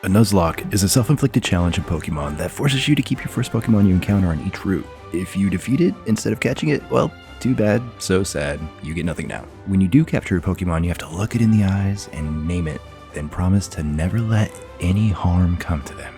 A Nuzlocke is a self-inflicted challenge in Pokemon that forces you to keep your first Pokemon you encounter on each route. If you defeat it instead of catching it, well, too bad, so sad, you get nothing now. When you do capture a Pokemon, you have to look it in the eyes and name it, then promise to never let any harm come to them.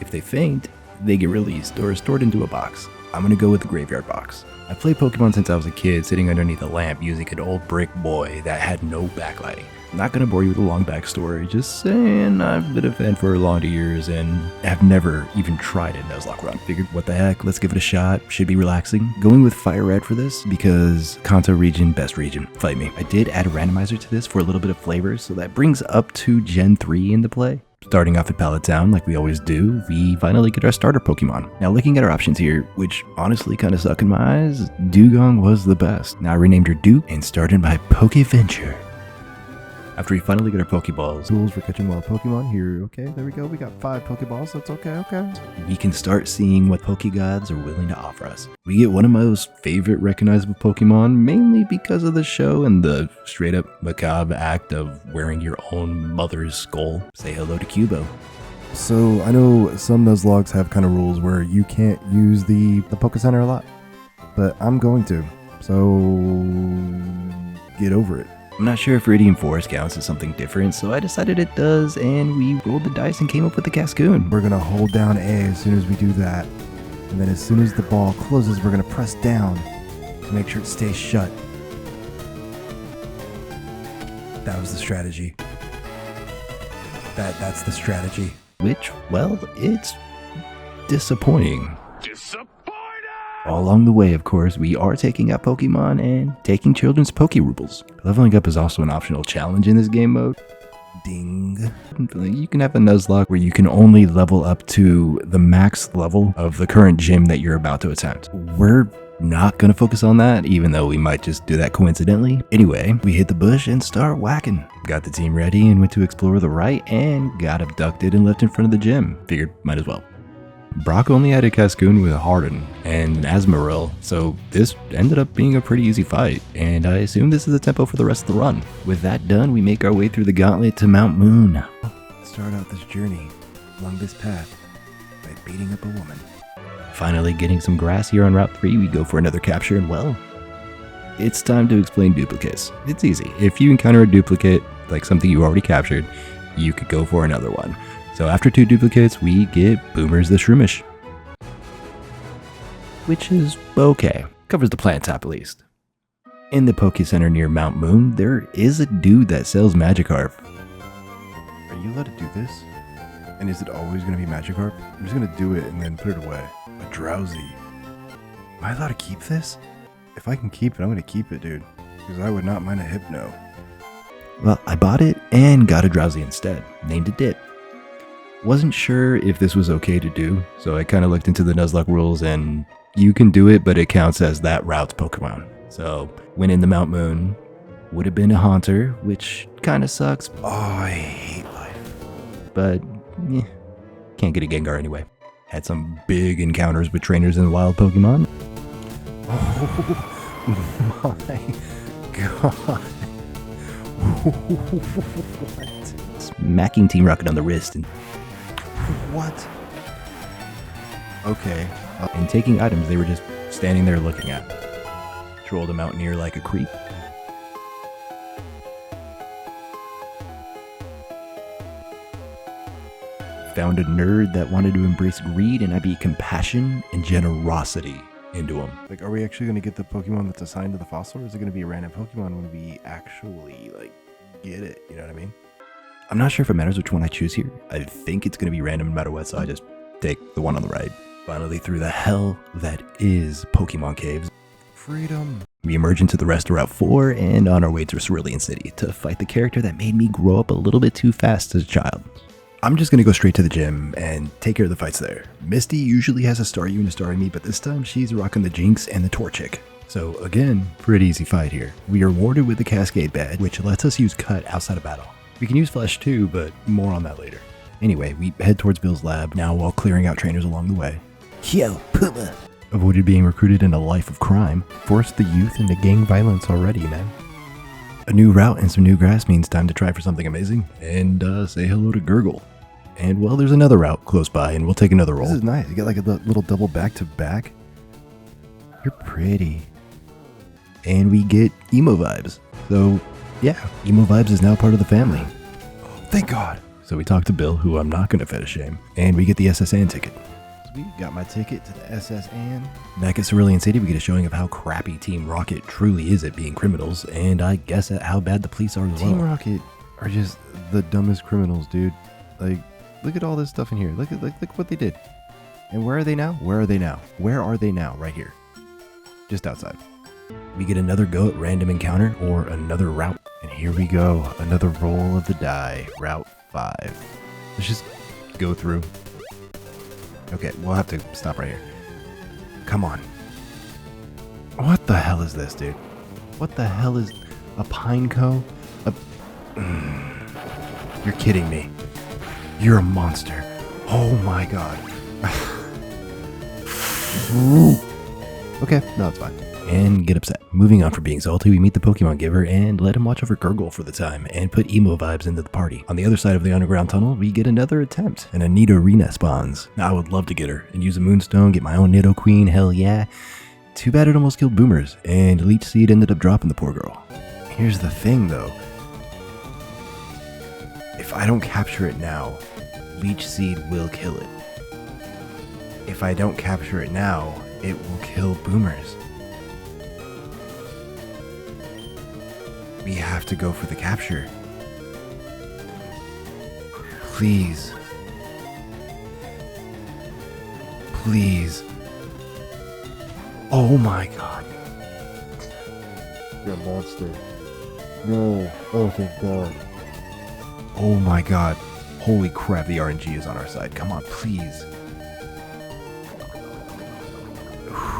If they faint, they get released or stored into a box. I'm gonna go with the graveyard box. I played Pokemon since I was a kid, sitting underneath a lamp using an old brick boy that had no backlighting. Not gonna bore you with a long backstory, just saying I've been a fan for a long years and have never even tried a Nuzlocke run. Figured, what the heck, let's give it a shot, should be relaxing. Going with Fire Red for this because Kanto region, best region, fight me. I did add a randomizer to this for a little bit of flavor, so that brings up to Gen 3 into play. Starting off at Pallet Town, like we always do, we finally get our starter Pokemon. Now looking at our options here, which honestly kind of suck in my eyes, Dugong was the best. Now I renamed her Duke and started my Pokeventure. After we finally get our Pokeballs, Rules for catching wild Pokemon here. Okay, there we go. We got 5 Pokeballs. That's okay. we can start seeing what Pokegods are willing to offer us. We get one of my most favorite recognizable Pokemon, mainly because of the show and the straight up macabre act of wearing your own mother's skull. Say hello to Cubo. So I know some Nuzlocks have kind of rules where you can't use the Poke Center a lot, but I'm going to. So get over it. I'm not sure if Viridian Forest counts as something different, so I decided it does, and we rolled the dice and came up with the Cascoon. We're gonna hold down A as soon as we do that, and then as soon as the ball closes, we're gonna press down to make sure it stays shut. That was the strategy. That's the strategy. Which, well, it's disappointing. All along the way, of course, we are taking out Pokemon and taking children's Poké-Rubles. Leveling up is also an optional challenge in this game mode. Ding. You can have a Nuzlocke where you can only level up to the max level of the current gym that you're about to attempt. We're not going to focus on that, even though we might just do that coincidentally. Anyway, we hit the bush and start whacking. Got the team ready and went to explore the right and got abducted and left in front of the gym. Figured, might as well. Brock only had a Cascoon with Harden and Asmaril, so this ended up being a pretty easy fight, and I assume this is the tempo for the rest of the run. With that done, we make our way through the gauntlet to Mount Moon. Start out this journey along this path by beating up a woman. Finally getting some grass here on Route 3, we go for another capture, and well, it's time to explain duplicates. It's easy. If you encounter a duplicate, like something you already captured, you could go for another one. So after 2 duplicates, we get Boomers the Shroomish. Which is okay. Covers the plant type at least. In the Poke Center near Mount Moon, there is a dude that sells Magikarp. Are you allowed to do this? And is it always going to be Magikarp? I'm just going to do it and then put it away. A Drowsy. Am I allowed to keep this? If I can keep it, I'm going to keep it, dude. Because I would not mind a Hypno. Well, I bought it and got a Drowsy instead. Named it Dip. Wasn't sure if this was okay to do, so I kind of looked into the Nuzlocke rules and you can do it, but it counts as that route's Pokemon. So went into Mount Moon, would have been a Haunter, which kind of sucks. Oh, I hate life. But can't get a Gengar anyway. Had some big encounters with trainers and wild Pokemon. Oh my god. What? Smacking Team Rocket on the wrist and What? Okay. and taking items they were just standing there looking at. Trolled a Mountaineer like a creep. Found a nerd that wanted to embrace greed, and I beat compassion and generosity into him. Like, are we actually going to get the Pokemon that's assigned to the fossil, or is it going to be a random Pokemon when we actually, like, get it? You know what I mean? I'm not sure if it matters which one I choose here. I think it's going to be random no matter what, so I just take the one on the right. Finally through the hell that is Pokemon Caves. Freedom. We emerge into the rest of Route 4 and on our way to Cerulean City to fight the character that made me grow up a little bit too fast as a child. I'm just going to go straight to the gym and take care of the fights there. Misty usually has a Staryu and a Starmie, but this time she's rocking the Jinx and the Torchic. So again, pretty easy fight here. We are rewarded with the Cascade badge, which lets us use Cut outside of battle. We can use Flash too, but more on that later. Anyway, we head towards Bill's lab now while clearing out trainers along the way. Yo, Puma! Avoided being recruited in a life of crime. Forced the youth into gang violence already, man. A new route and some new grass means time to try for something amazing and say hello to Gurgle. And well, there's another route close by, and we'll take another roll. This is nice. You get like a little double back-to-back. You're pretty. And we get emo vibes. So yeah, emo vibes is now part of the family. Thank God. So we talk to Bill, who I'm not going to fetish shame, and we get the SSN ticket. Sweet. Got my ticket to the SSN. Back at Cerulean City, we get a showing of how crappy Team Rocket truly is at being criminals, and I guess at how bad the police are as well. Team Rocket are just the dumbest criminals, dude. Like, look at all this stuff in here. Look what they did. And where are they now? Where are they now? Where are they now? Right here. Just outside. We get another go at random encounter or another route. And here we go. Another roll of the die. Route 5. Let's just go through. Okay, we'll have to stop right here. Come on. What the hell is this, dude? What the hell is a Pineco? You're kidding me. You're a monster. Oh my god. Okay, no, it's fine. And get upset. Moving on from being salty, we meet the Pokemon giver and let him watch over Gurgle for the time and put emo vibes into the party. On the other side of the underground tunnel, we get another attempt, and a Nidorina spawns. Now, I would love to get her and use a Moonstone, get my own Nidoqueen, hell yeah. Too bad it almost killed Boomers, and Leech Seed ended up dropping the poor girl. Here's the thing, though. If I don't capture it now, Leech Seed will kill it. If I don't capture it now, it will kill Boomers. We have to go for the capture. Please. Please. Oh my god. You're a monster. No. Oh, thank god. Oh my god. Holy crap, the RNG is on our side. Come on, please.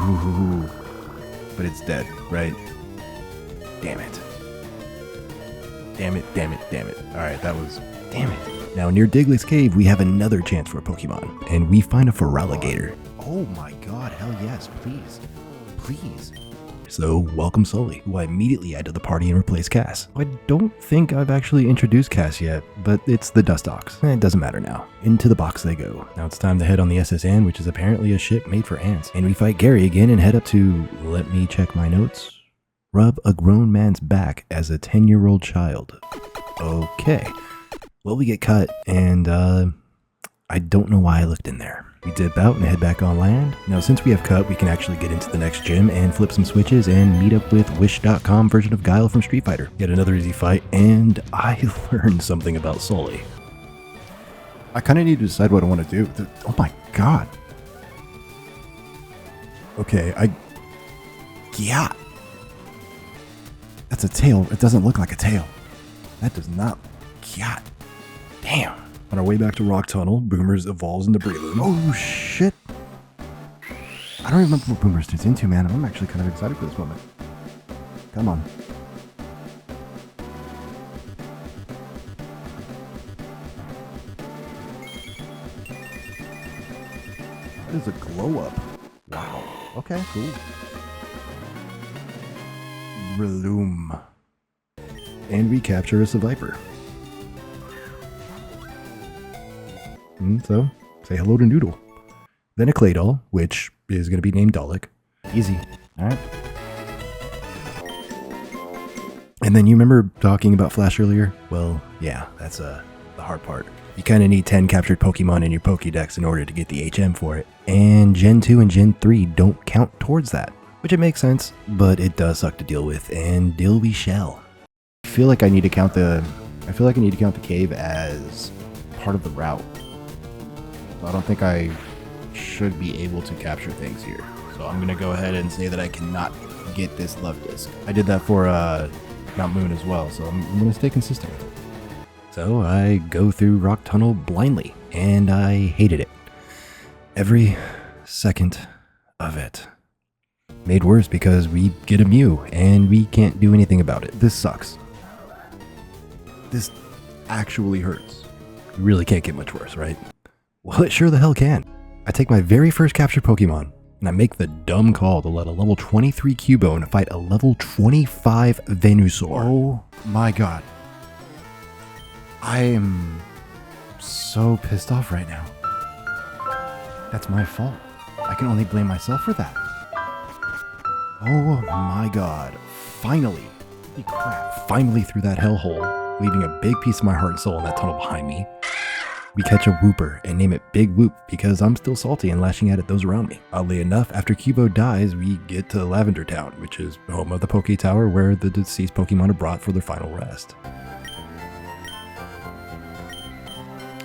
Ooh. But it's dead, right? Damn it. Damn it, damn it, damn it. Alright, that was... Damn it. Now, near Diglett's Cave, we have another chance for a Pokemon, and we find a Feraligatr. Oh my god, hell yes, please. Please. So, welcome Sully, who I immediately add to the party and replace Cass. I don't think I've actually introduced Cass yet, but it's the Dustox. It doesn't matter now. Into the box they go. Now it's time to head on the SSN, which is apparently a ship made for ants. And we fight Gary again and head up to, let me check my notes, rub a grown man's back as a 10-year-old child. Okay. Well, we get cut, and I don't know why I looked in there. We dip out and head back on land. Now, since we have cut, we can actually get into the next gym and flip some switches and meet up with Wish.com version of Guile from Street Fighter. Get another easy fight, and I learned something about Sully. I kind of need to decide what I want to do. Oh my god. Okay, yeah. That's a tail. It doesn't look like a tail. That does not... God. Damn. On our way back to Rock Tunnel, Boomers evolves into Breloom. Oh, shit. I don't remember what Boomers turns into, man. I'm actually kind of excited for this moment. Come on. That is a glow up. Wow. Okay, cool. Breloom. And we capture a Seviper. So, say hello to Noodle. Then a Claydol, which is going to be named Dalek. Easy. Alright. And then you remember talking about Flash earlier? Well, yeah, that's the hard part. You kind of need 10 captured Pokemon in your Pokédex in order to get the HM for it. And Gen 2 and Gen 3 don't count towards that. Which it makes sense, but it does suck to deal with, and deal we shall. I feel like I need to count the cave as part of the route. So I don't think I should be able to capture things here. So I'm going to go ahead and say that I cannot get this love disc. I did that for Mount Moon as well, so I'm going to stay consistent with it. So I go through Rock Tunnel blindly, and I hated it. Every second of it. Made worse because we get a Mew, and we can't do anything about it. This sucks. This actually hurts. You really can't get much worse, right? Well, it sure the hell can. I take my very first captured Pokemon, and I make the dumb call to let a level 23 Cubone fight a level 25 Venusaur. Oh my god. I am so pissed off right now. That's my fault. I can only blame myself for that. Oh my god. Finally. Holy crap. Finally through that hellhole, leaving a big piece of my heart and soul in that tunnel behind me. We catch a whooper and name it Big Whoop because I'm still salty and lashing out at those around me. Oddly enough, after Cubo dies, we get to Lavender Town, which is home of the Poke Tower where the deceased Pokemon are brought for their final rest. I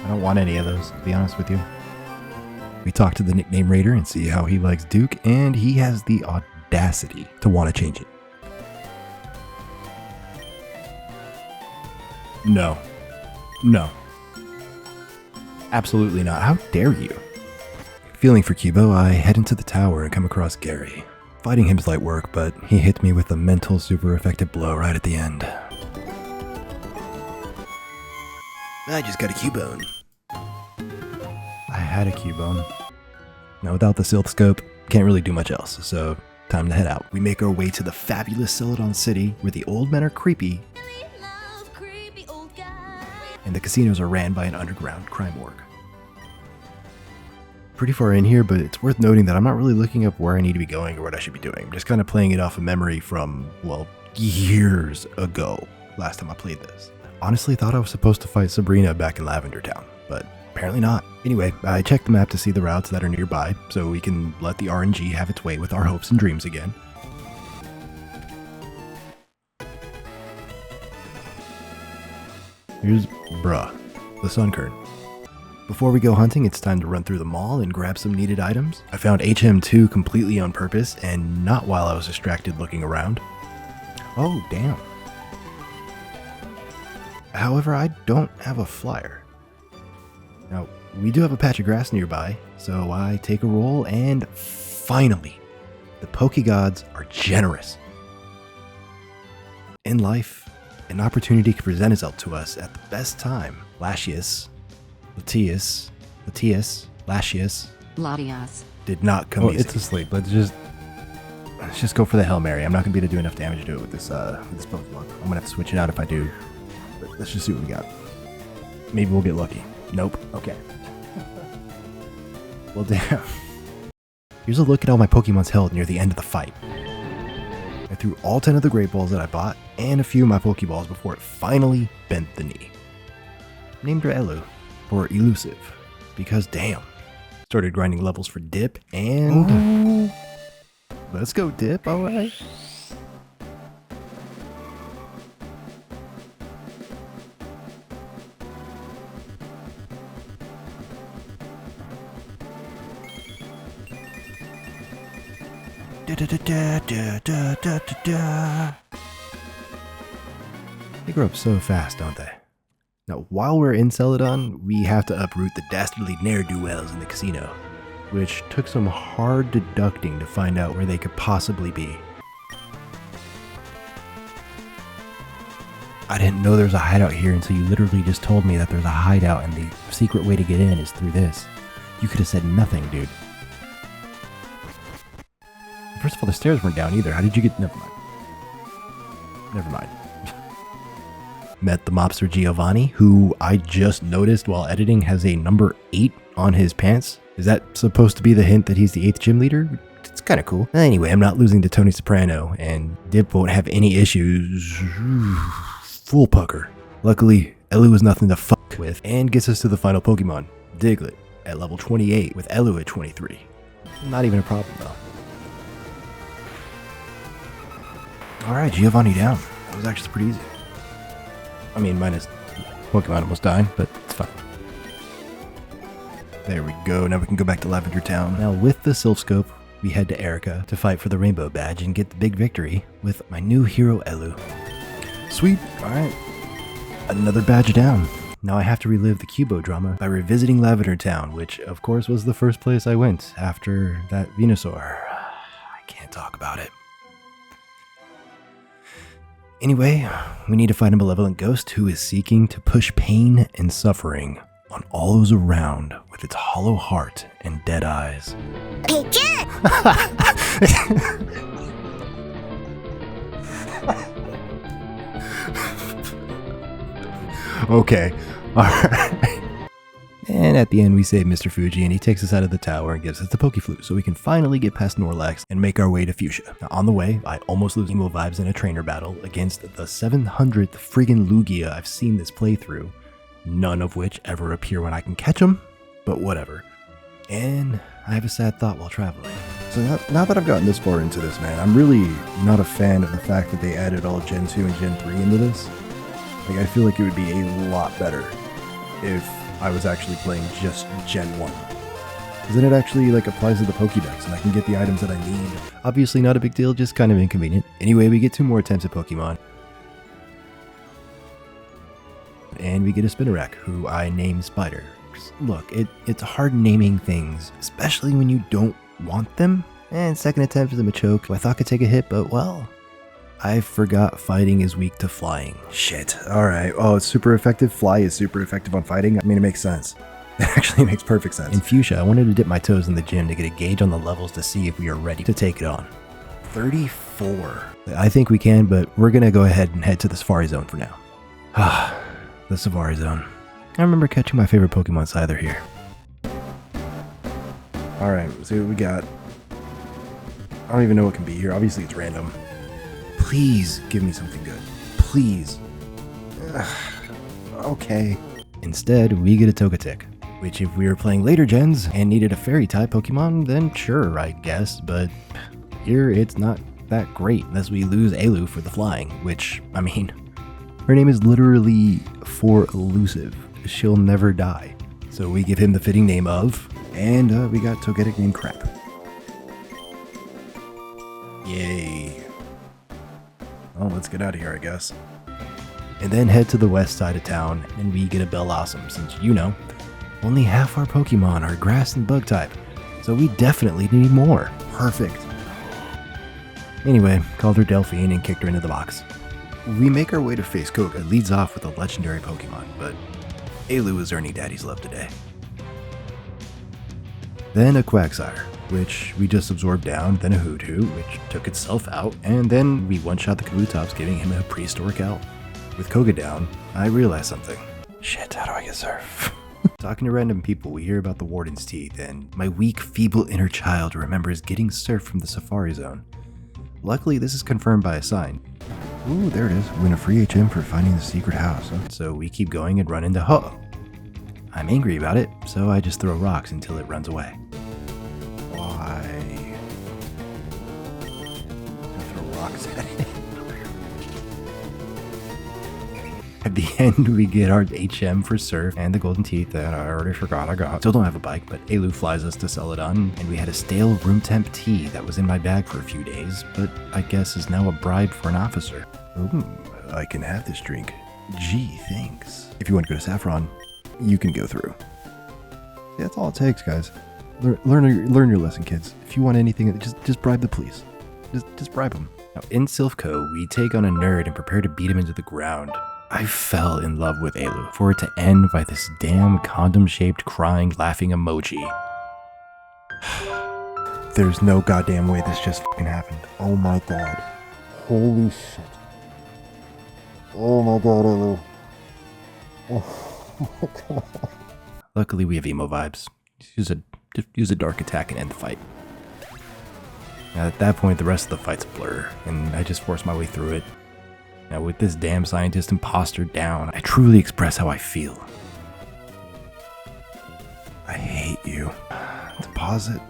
don't want any of those, to be honest with you. We talk to the nickname Raider and see how he likes Duke, and he has the audacity to want to change it. No. No. Absolutely not. How dare you? Feeling for Cubo, I head into the tower and come across Gary. Fighting him's light work, but he hit me with a mental super effective blow right at the end. I just got a Cubone. I had a Cubone. Now without the Silph Scope, can't really do much else, so time to head out. We make our way to the fabulous Celadon City, where the old men are creepy, and the casinos are ran by an underground crime org. Pretty far in here, but it's worth noting that I'm not really looking up where I need to be going or what I should be doing. I'm just kind of playing it off of memory from, well, years ago, last time I played this. Honestly thought I was supposed to fight Sabrina back in Lavender Town, but apparently not. Anyway, I checked the map to see the routes that are nearby, so we can let the RNG have its way with our hopes and dreams again. Here's bruh, the Sunkern. Before we go hunting, it's time to run through the mall and grab some needed items. I found HM2 completely on purpose and not while I was distracted looking around. Oh, damn. However, I don't have a flyer. Now, we do have a patch of grass nearby, so I take a roll and finally, the Pokegods are generous. In life, an opportunity can present itself to us at the best time. Latias did not come easy. It's asleep. Let's just go for the Hail Mary. I'm not gonna be able to do enough damage to do it with this Pokemon. I'm gonna have to switch it out if I do. But let's just see what we got. Maybe we'll get lucky. Nope. Okay. Well, damn. Here's a look at all my Pokemon's health near the end of the fight. I threw all 10 of the Great Balls that I bought and a few of my Pokeballs before it finally bent the knee. Named her Elu, for elusive, because damn. Started grinding levels for Dip and... Let's go Dip, alright. They grow up so fast, don't they? Now, while we're in Celadon, we have to uproot the dastardly ne'er-do-wells in the casino, which took some hard deducting to find out where they could possibly be. I didn't know there was a hideout here until you literally just told me that there's a hideout and the secret way to get in is through this. You could have said nothing, dude. First of all, the stairs weren't down either. How did you get... Never mind. Never mind. Met the mobster Giovanni, who I just noticed while editing has a number 8 on his pants. Is that supposed to be the hint that he's the 8th gym leader? It's kind of cool. Anyway, I'm not losing to Tony Soprano, and Dip won't have any issues. Full pucker. Luckily, Elu was nothing to fuck with, and gets us to the final Pokemon, Diglett, at level 28, with Elu at 23. Not even a problem, though. Alright, Giovanni down. That was actually pretty easy. I mean, minus Pokemon almost dying, but it's fine. There we go. Now we can go back to Lavender Town. Now with the Silph Scope, we head to Erica to fight for the Rainbow Badge and get the big victory with my new hero Elu. Sweet. Alright. Another badge down. Now I have to relive the Cubo drama by revisiting Lavender Town, which of course was the first place I went after that Venusaur. I can't talk about it. Anyway, we need to find a malevolent ghost who is seeking to push pain and suffering on all those around with its hollow heart and dead eyes. Okay, alright. And at the end, we save Mr. Fuji, and he takes us out of the tower and gives us the Pokeflute, so we can finally get past Snorlax and make our way to Fuchsia. Now, on the way, I almost lose emo vibes in a trainer battle against the 700th friggin' Lugia I've seen this playthrough, none of which ever appear when I can catch them, but whatever. And I have a sad thought while traveling. So now that I've gotten this far into this, man, I'm really not a fan of the fact that they added all Gen 2 and Gen 3 into this. Like, I feel like it would be a lot better if I was actually playing just Gen 1. Because then it actually like applies to the Pokédex and I can get the items that I need. Obviously not a big deal, just kind of inconvenient. Anyway, we get 2 more attempts at Pokemon. And we get a Spinarak, who I name Spider. Look, it's hard naming things, especially when you don't want them. And second attempt with a Machoke, I thought could take a hit, but well, I forgot fighting is weak to flying. Shit. Alright. Oh, it's super effective. Fly is super effective on fighting. I mean, it makes sense. It actually makes perfect sense. In Fuchsia, I wanted to dip my toes in the gym to get a gauge on the levels to see if we are ready to take it on. 34. I think we can, but we're gonna go ahead and head to the Safari Zone for now. The Safari Zone. I remember catching my favorite Pokemon Scyther here. Alright, let's see what we got. I don't even know what can be here. Obviously, it's random. Please give me something good. Please. Okay. Instead, we get a Togetic, which if we were playing later gens and needed a Fairy-type Pokemon, then sure, I guess, but here it's not that great unless we lose Alu for the flying, which, I mean, her name is literally for elusive. She'll never die. So we give him the fitting name of, and we got Togetic named Crap. yay. Well, let's get out of here, I guess. And then head to the west side of town, and we get a Bellossom, since, you know, only half our Pokemon are grass and bug type, so we definitely need more. Perfect. Anyway, called her Delphine and kicked her into the box. We make our way to face Coke. It leads off with a legendary Pokemon, but Alu is earning Daddy's love today. Then a Quagsire, which we just absorbed down, then a Hoothoot, which took itself out, and then we one-shot the Kabutops, giving him a prehistoric L. With Koga down, I realized something. Shit, how do I get Surf? Talking to random people, we hear about the Warden's teeth, and my weak, feeble inner child remembers getting Surf from the Safari Zone. Luckily, this is confirmed by a sign. Ooh, there it is. Win a free HM for finding the secret house. Huh? So we keep going and run into Ho. I'm angry about it, so I just throw rocks until it runs away. Why? I throw rocks at it. At the end, we get our HM for Surf and the golden teeth that I already forgot I got. Still don't have a bike, but Alu flies us to Celadon, and we had a stale room temp tea that was in my bag for a few days, but I guess is now a bribe for an officer. I can have this drink. Gee, thanks. If you want to go to Saffron, you can go through. Yeah, that's all it takes, guys. Learn your lesson, kids. If you want anything, just bribe the police. Just bribe them. Now, in Silphco, we take on a nerd and prepare to beat him into the ground. I fell in love with Alu, for it to end by this damn condom-shaped crying, laughing emoji. There's no goddamn way this just fucking happened. Oh my god. Holy shit. Oh my god, Alu. Oh my god. Luckily, we have emo vibes. Just use a dark attack and end the fight. Now, at that point, the rest of the fight's a blur, and I just force my way through it. Now, with this damn scientist imposter down, I truly express how I feel. I hate you. Deposit.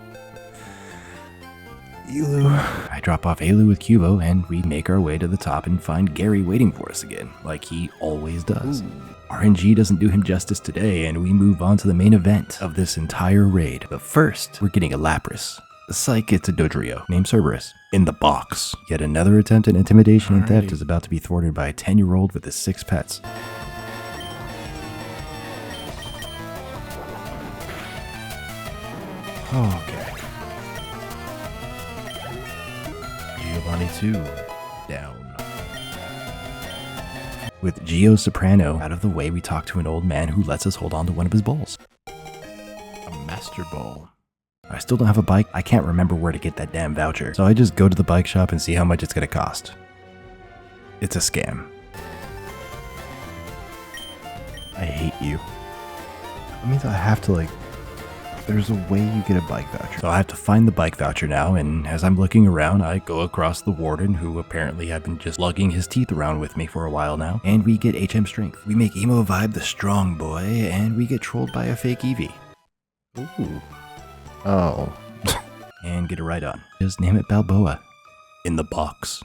Alu. I drop off Alu with Cubo, and we make our way to the top and find Gary waiting for us again, like he always does. Ooh. RNG doesn't do him justice today, and we move on to the main event of this entire raid. But first, we're getting a Lapras. Psych, it's a Dodrio named Cerberus. In the box. Yet another attempt at intimidation and theft is about to be thwarted by a 10-year-old with his 6 pets. Okay. Giovanni 2, down. With Gio Soprano out of the way, we talk to an old man who lets us hold on to one of his bowls. A Master Bowl. I still don't have a bike. I can't remember where to get that damn voucher, so I just go to the bike shop and see how much it's gonna cost. It's a scam. I hate you. That means I have to, like, there's a way you get a bike voucher. So I have to find the bike voucher now, and as I'm looking around, I go across the warden, who apparently had been just lugging his teeth around with me for a while now, and we get HM Strength. We make Emo Vibe the strong boy, and we get trolled by a fake Eevee. Ooh. Oh. And get a ride on. Just name it Balboa. In the box.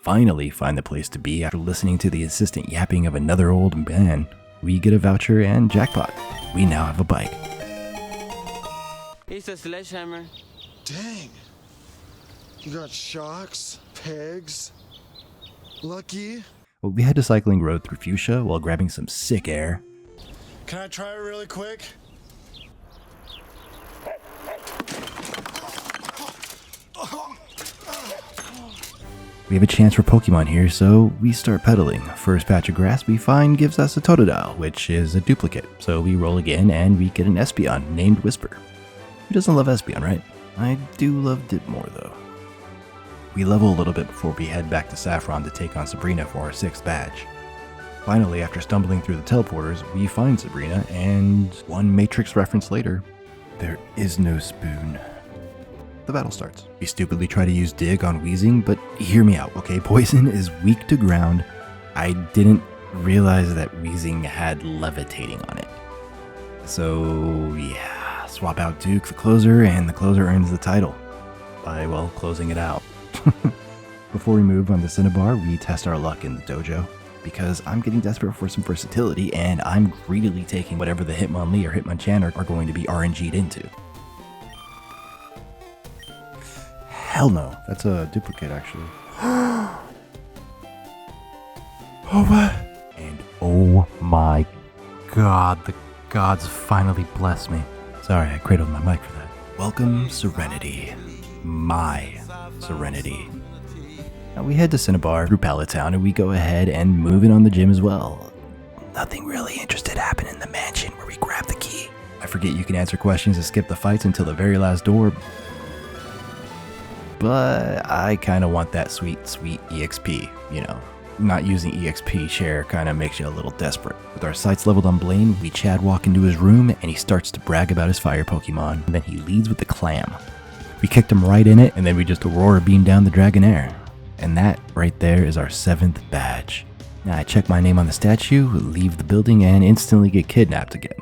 Finally find the place to be after listening to the insistent yapping of another old man. We get a voucher and jackpot. We now have a bike. It's a sledgehammer. Dang. You got shocks, pegs. Lucky. Well, we head to Cycling Road through Fuchsia while grabbing some sick air. Can I try it really quick? We have a chance for Pokemon here, so we start pedaling. First patch of grass we find gives us a Totodile, which is a duplicate. So we roll again and we get an Espeon named Whisper. Who doesn't love Espeon, right? I do love Dipmore though. We level a little bit before we head back to Saffron to take on Sabrina for our 6th badge. Finally, after stumbling through the teleporters, we find Sabrina, and one Matrix reference later, There is no spoon. the battle starts. We stupidly try to use Dig on Weezing, but hear me out, okay? Poison is weak to ground. I didn't realize that Weezing had levitating on it. So, yeah, swap out Duke, the closer, and the closer earns the title by, well, closing it out. Before we move on to Cinnabar, we test our luck in the dojo, because I'm getting desperate for some versatility, and I'm greedily taking whatever the Hitmonlee or Hitmonchan are going to be RNG'd into. Hell no. That's a duplicate, actually. Oh, what? And oh my god, the gods finally bless me. Sorry, I cradled my mic for that. Welcome, Serenity. My Serenity. Now we head to Cinnabar through Pallet Town, and we go ahead and move in on the gym as well. Nothing really interesting happened in the mansion where we grab the key. I forget you can answer questions and skip the fights until the very last door, but I kind of want that sweet EXP, you know. Not using EXP share kind of makes you a little desperate. With our sights leveled on Blaine, we Chad walk into his room and he starts to brag about his fire Pokemon. And then he leads with the Clam. We kicked him right in it, and then we just Aurora beam down the Dragonair. And that right there is our 7th badge. Now I check my name on the statue, leave the building, and instantly get kidnapped again.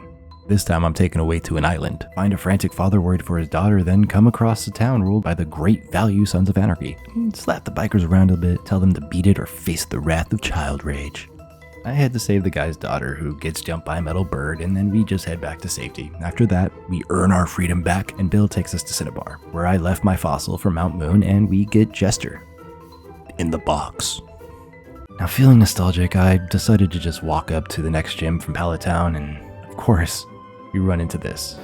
This time I'm taken away to an island, find a frantic father worried for his daughter, then come across a town ruled by the great value Sons of Anarchy. Slap the bikers around a bit, tell them to beat it or face the wrath of child rage. I had to save the guy's daughter, who gets jumped by a metal bird, and then we just head back to safety. After that, we earn our freedom back, and Bill takes us to Cinnabar, where I left my fossil for Mount Moon, and we get Jester. In the box. Now feeling nostalgic, I decided to just walk up to the next gym from Pallet Town, and of course, we run into this.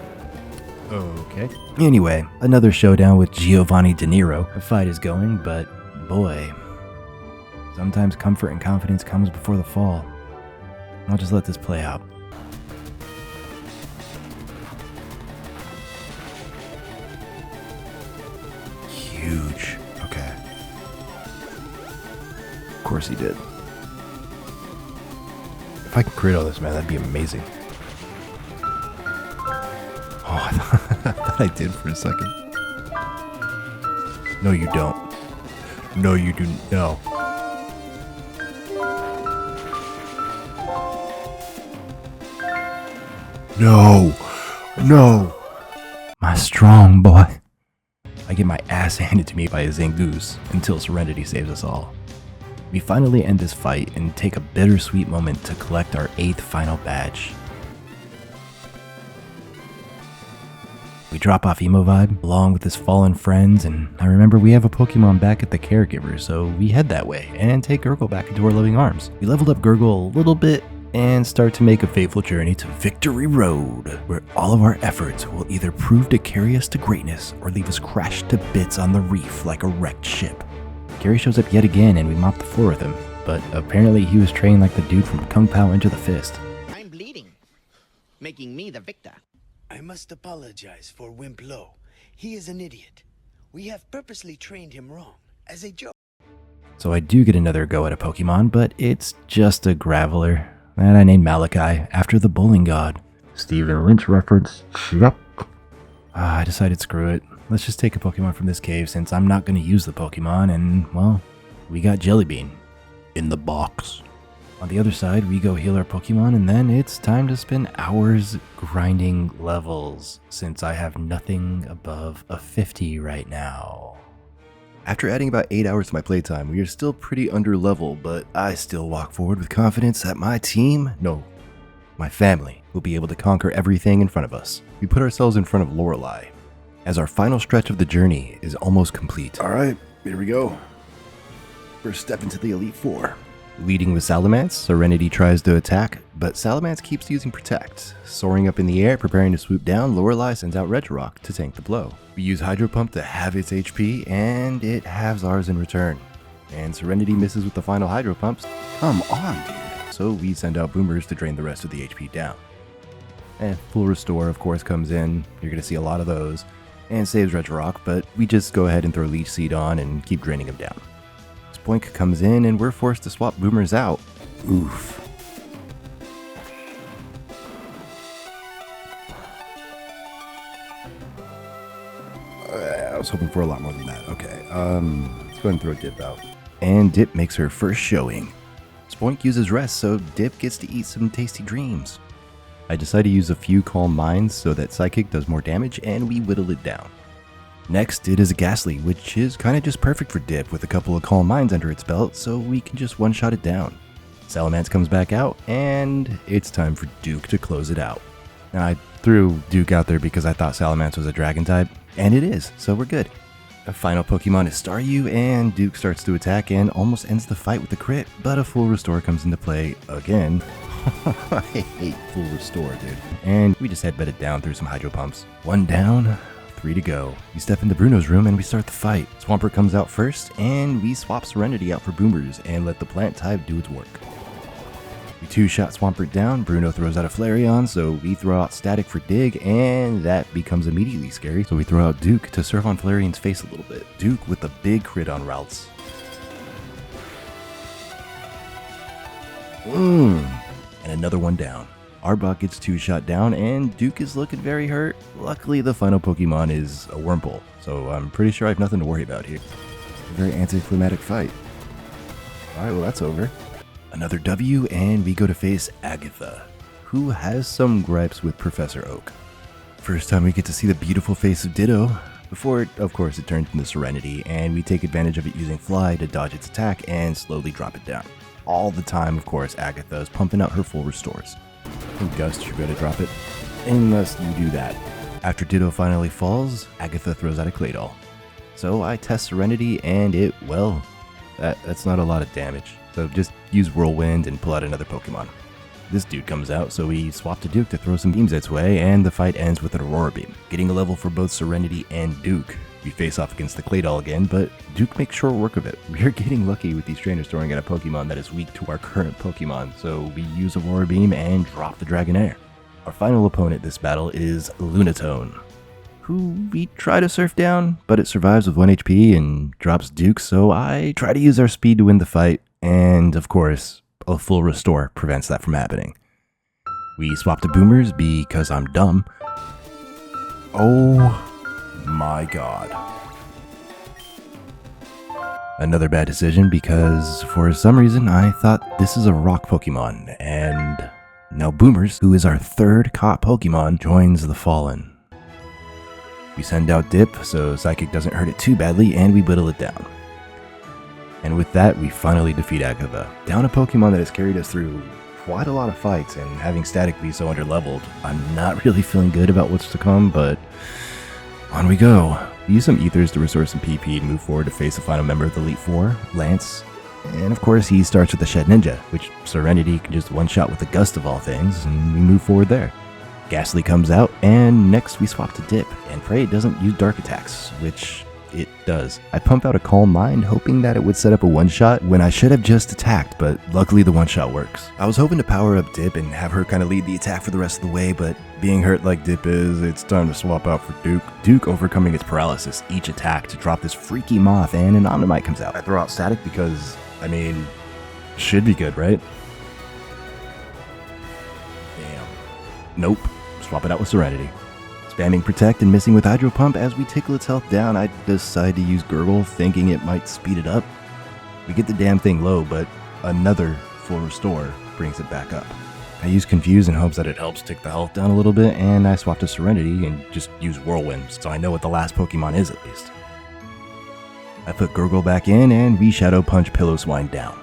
Okay. Anyway, another showdown with Giovanni De Niro. The fight is going, but boy, sometimes comfort and confidence comes before the fall. I'll just let this play out. Huge. Okay. Of course he did. If I can crit all this, man, that'd be amazing. Oh, I thought I did for a second. No, you don't. No, you do. No. No! No! My strong boy. I get my ass handed to me by a Zangoose until Serenity saves us all. We finally end this fight and take a bittersweet moment to collect our 8th final badge. We drop off Emo Vibe along with his fallen friends, and I remember we have a Pokemon back at the Caregiver, so we head that way and take Gurgle back into our loving arms. We leveled up Gurgle a little bit and start to make a fateful journey to Victory Road, where all of our efforts will either prove to carry us to greatness or leave us crashed to bits on the reef like a wrecked ship. Gary shows up yet again and we mop the floor with him, but apparently he was trained like the dude from Kung Pao Into the Fist. I'm bleeding, making me the victor. I must apologize for Wimp Lo. He is an idiot. We have purposely trained him wrong, as a joke. So I do get another go at a Pokemon, but it's just a Graveler that I named Malachi after the bowling god. Stephen Lynch reference. Yep. I decided screw it. Let's just take a Pokemon from this cave since I'm not going to use the Pokemon and, well, we got Jellybean in the box. On the other side, we go heal our Pokemon and then it's time to spend hours grinding levels since I have nothing above a 50 right now. After adding about 8 hours to my playtime, we are still pretty under level, but I still walk forward with confidence that my team, no, my family, will be able to conquer everything in front of us. We put ourselves in front of Lorelei, as our final stretch of the journey is almost complete. Alright, here we go. First step into the Elite Four. Leading with Salamence, Serenity tries to attack, but Salamence keeps using Protect. Soaring up in the air, preparing to swoop down, Lorelei sends out Regirock to tank the blow. We use Hydro Pump to halve its HP, and it halves ours in return. And Serenity misses with the final Hydro Pumps. Come on, dude. So we send out Boomers to drain the rest of the HP down. And Full Restore, of course, comes in. You're going to see a lot of those. And saves Regirock, but we just go ahead and throw Leech Seed on and keep draining him down. Spoink comes in and we're forced to swap Boomers out. Oof. I was hoping for a lot more than that. Okay, let's go ahead and throw Dip out. And Dip makes her first showing. Spoink uses Rest, so Dip gets to eat some tasty dreams. I decide to use a few Calm Minds so that Psychic does more damage and we whittle it down. Next, it is a Ghastly, which is kind of just perfect for Dip with a couple of Calm Minds under its belt, so we can just one-shot it down. Salamence comes back out, and it's time for Duke to close it out. Now, I threw Duke out there because I thought Salamence was a Dragon type, and it is, so we're good. The final Pokemon is Staryu, and Duke starts to attack and almost ends the fight with a crit, but a Full Restore comes into play again. I hate Full Restore, dude. And we just headbutted down through some Hydro Pumps. 1 down, 3 to go. We step into Bruno's room and we start the fight. Swampert comes out first, and we swap Serenity out for Boomers and let the plant type do its work. We 2-shot Swampert down, Bruno throws out a Flareon, so we throw out Static for Dig, and that becomes immediately scary, so we throw out Duke to surf on Flareon's face a little bit. Duke with a big crit on Ralts. And another one down. Arbok gets 2-shot down, and Duke is looking very hurt. Luckily, the final Pokemon is a Wurmple, so I'm pretty sure I have nothing to worry about here. A very anticlimactic fight. Alright, well that's over. Another W, and we go to face Agatha, who has some gripes with Professor Oak. First time we get to see the beautiful face of Ditto, before, of course, it turns into Serenity, and we take advantage of it using Fly to dodge its attack and slowly drop it down. All the time, of course, Agatha is pumping out her full restores. And Gust, you're going to drop it, unless you do that. After Ditto finally falls, Agatha throws out a Claydol. So I test Serenity, and it, well, that's not a lot of damage. So just use Whirlwind and pull out another Pokemon. This dude comes out, so we swap to Duke to throw some beams its way, and the fight ends with an Aurora Beam, getting a level for both Serenity and Duke. We face off against the Claydol again, but Duke makes short work of it. We're getting lucky with these trainers throwing out a Pokemon that is weak to our current Pokemon, so we use Aurora Beam and drop the Dragonair. Our final opponent this battle is Lunatone, who we try to surf down, but it survives with 1 HP and drops Duke, so I try to use our speed to win the fight, and of course, a full restore prevents that from happening. We swap to Boomers because I'm dumb. Oh my god. Another bad decision because for some reason I thought this is a rock Pokemon, and now Boomers, who is our third caught Pokemon, joins the Fallen. We send out Dip so Psychic doesn't hurt it too badly, and we whittle it down. And with that, we finally defeat Agatha. Down a Pokemon that has carried us through quite a lot of fights, and having Static be so underleveled, I'm not really feeling good about what's to come, but on we go. We use some Ethers to restore some PP to move forward to face the final member of the Elite Four, Lance. And of course, he starts with the Shed Ninja, which Serenity can just one-shot with the Gust of all things, and we move forward there. Ghastly comes out, and next we swap to Dip, and pray it doesn't use Dark Attacks, which it does. I pump out a Calm Mind, hoping that it would set up a one-shot when I should have just attacked, but luckily the one-shot works. I was hoping to power up Dip and have her kind of lead the attack for the rest of the way, but being hurt like Dip is, it's time to swap out for Duke. Duke overcoming its paralysis each attack to drop this freaky Moth, and an Omnimite comes out. I throw out Static because, I mean, should be good, right? Damn. Nope. swap it out with Serenity. Spamming Protect and missing with Hydro Pump as we tickle its health down, I decide to use Gurgle, thinking it might speed it up. We get the damn thing low, but another full restore brings it back up. I use Confuse in hopes that it helps tick the health down a little bit, and I swap to Serenity and just use Whirlwind, so I know what the last Pokemon is at least. I put Gurgle back in, and we Shadow Punch Pillow-Swine down.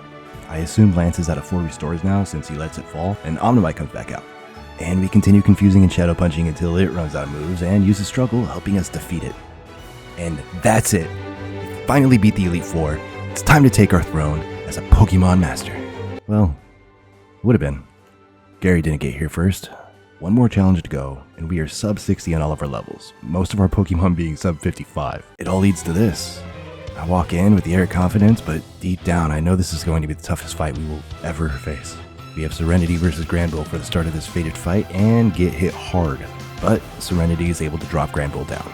I assume Lance is at a 4 restores now since he lets it fall, and Omnimite comes back out. And we continue confusing and Shadow Punching until it runs out of moves and uses Struggle, helping us defeat it. And that's it. We finally beat the Elite Four. It's time to take our throne as a Pokemon Master. Well, would have been. Gary didn't get here first. One more challenge to go, and we are sub 60 on all of our levels, most of our Pokemon being sub 55. It all leads to this. I walk in with the air of confidence, but deep down I know this is going to be the toughest fight we will ever face. We have Serenity versus Granbull for the start of this fated fight and get hit hard, but Serenity is able to drop Granbull down.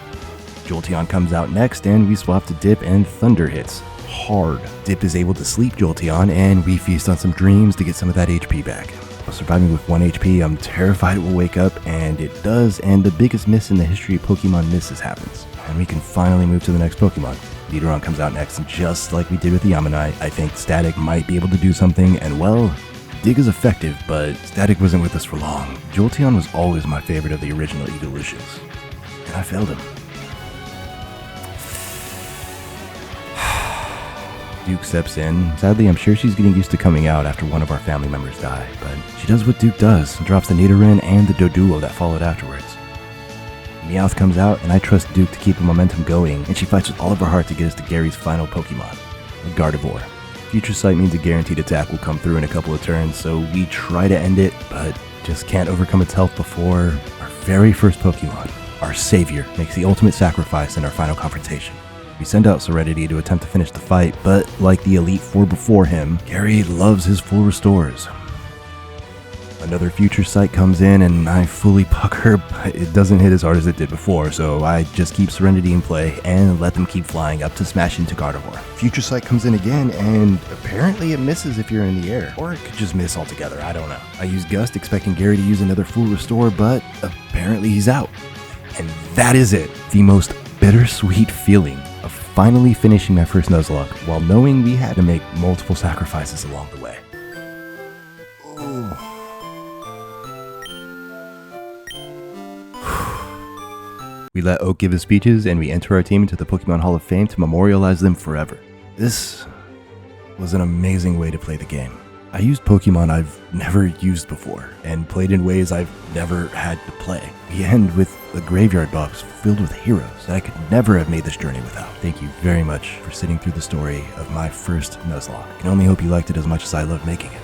Jolteon comes out next and we swap to Dip and Thunder hits hard. Dip is able to sleep Jolteon and we feast on some dreams to get some of that HP back. While surviving with 1 HP, I'm terrified it will wake up, and it does, and the biggest miss in the history of Pokemon misses happens. And we can finally move to the next Pokemon. Nidoran comes out next, and just like we did with the Ammonite, I think Static might be able to do something, and well, Dig is effective, but Static wasn't with us for long. Jolteon was always my favorite of the original Evolutions, and I failed him. Duke steps in. Sadly, I'm sure she's getting used to coming out after one of our family members die, but she does what Duke does, and drops the Nidoran and the Doduo that followed afterwards. Meowth comes out, and I trust Duke to keep the momentum going, and she fights with all of her heart to get us to Gary's final Pokemon, a Gardevoir. Future Sight means a guaranteed attack will come through in a couple of turns, so we try to end it, but just can't overcome its health before our very first Pokemon, our savior, makes the ultimate sacrifice in our final confrontation. We send out Serenity to attempt to finish the fight, but like the Elite Four before him, Gary loves his full restores. Another Future Sight comes in and I fully puck her, but it doesn't hit as hard as it did before, so I just keep Serenity in play and let them keep flying up to smash into Gardevoir. Future Sight comes in again, and apparently it misses if you're in the air, or it could just miss altogether, I don't know. I use Gust expecting Gary to use another full restore, but apparently he's out. And that is it, the most bittersweet feeling of finally finishing my first Nuzlocke while knowing we had to make multiple sacrifices along the way. We let Oak give his speeches, and we enter our team into the Pokemon Hall of Fame to memorialize them forever. This was an amazing way to play the game. I used Pokemon I've never used before, and played in ways I've never had to play. We end with a graveyard box filled with heroes that I could never have made this journey without. Thank you very much for sitting through the story of my first Nuzlocke. I can only hope you liked it as much as I loved making it.